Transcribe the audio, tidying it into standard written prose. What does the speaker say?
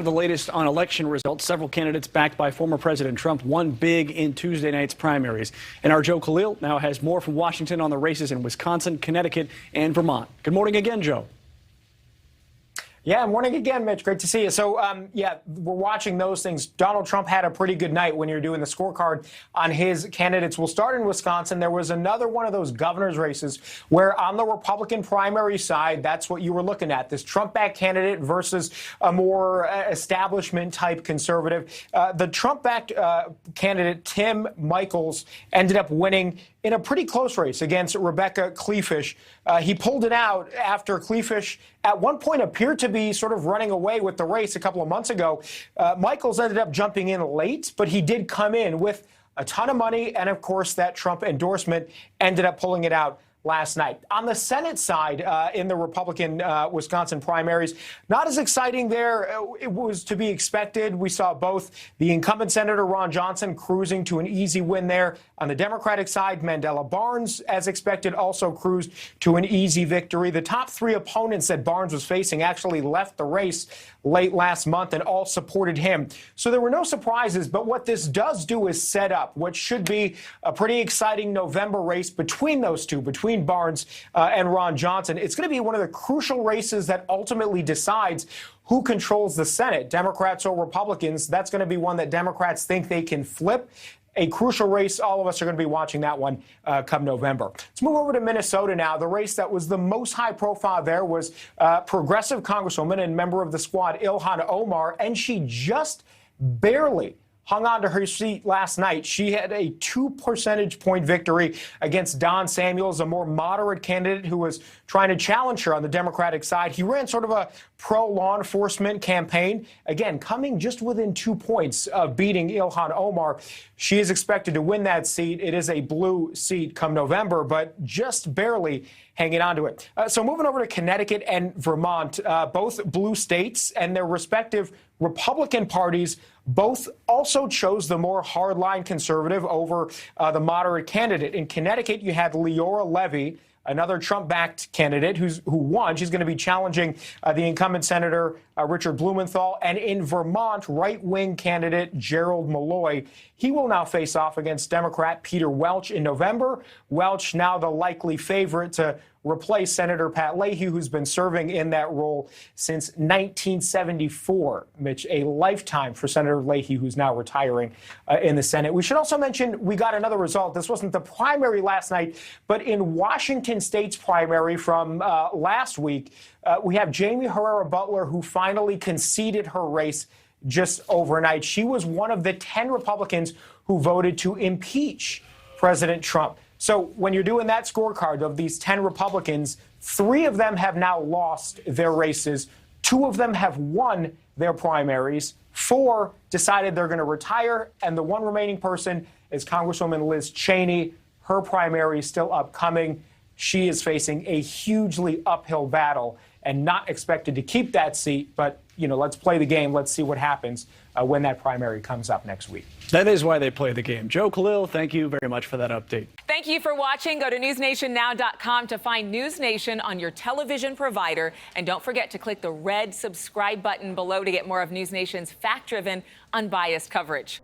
The latest on election results, several candidates backed by former President Trump won big in Tuesday night's primaries. And our Joe Khalil now has more from Washington on the races in Wisconsin, Connecticut, and Vermont. Good morning again, Joe. Yeah, morning again, Mitch. Great to see you. So, we're watching those things. Donald Trump had a pretty good night when you're doing the scorecard on his candidates. We'll start in Wisconsin. There was another one of those governor's races where on the Republican primary side, that's what you were looking at, this Trump-backed candidate versus a more establishment-type conservative. The Trump-backed candidate, Tim Michels, ended up winning in a pretty close race against Rebecca Kleefisch. He pulled it out after Kleefisch at one point appeared to be sort of running away with the race a couple of months ago. Michels ended up jumping in late, but he did come in with a ton of money. And, of course, that Trump endorsement ended up pulling it out last night. On the Senate side, in the Republican Wisconsin primaries, not as exciting there. It was to be expected. We saw both the incumbent Senator Ron Johnson cruising to an easy win there. On the Democratic side, Mandela Barnes, as expected, also cruised to an easy victory. The top three opponents that Barnes was facing actually left the race late last month and all supported him. So there were no surprises, but what this does do is set up what should be a pretty exciting November race between those two, between Barnes and Ron Johnson. It's going to be one of the crucial races that ultimately decides who controls the Senate, Democrats or Republicans. That's going to be one that Democrats think they can flip. A crucial race. All of us are going to be watching that one come November. Let's move over to Minnesota now. The race that was the most high profile there was progressive Congresswoman and member of the squad, Ilhan Omar, and she just barely hung on to her seat last night. She had a 2 percentage point victory against Don Samuels, a more moderate candidate who was trying to challenge her on the Democratic side. He ran sort of a pro-law enforcement campaign, again, coming just within 2 points of beating Ilhan Omar. She is expected to win that seat. It is a blue seat come November, but just barely hanging on to it. So moving over to Connecticut and Vermont, both blue states and their respective Republican parties both also chose the more hardline conservative over the moderate candidate. In Connecticut, you had Leora Levy, another Trump-backed candidate who won. She's going to be challenging the incumbent Senator Richard Blumenthal. And in Vermont, right-wing candidate Gerald Malloy, he will now face off against Democrat Peter Welch in November. Welch now the likely favorite to replace Senator Pat Leahy, who's been serving in that role since 1974. Mitch, a lifetime for Senator Leahy, who's now retiring in the Senate. We should also mention we got another result. This wasn't the primary last night, but in Washington State's primary from last week, we have Jamie Herrera Butler, who finally conceded her race just overnight. She was one of the 10 Republicans who voted to impeach President Trump. So when you're doing that scorecard of these 10 Republicans, 3 of them have now lost their races. 2 of them have won their primaries. 4 decided they're going to retire. And the one remaining person is Congresswoman Liz Cheney. Her primary is still upcoming. She is facing a hugely uphill battle and not expected to keep that seat. But, let's play the game. Let's see what happens when that primary comes up next week. That is why they play the game. Joe Khalil, thank you very much for that update. Thank you for watching. Go to newsnationnow.com to find News Nation on your television provider. And don't forget to click the red subscribe button below to get more of News Nation's fact-driven, unbiased coverage.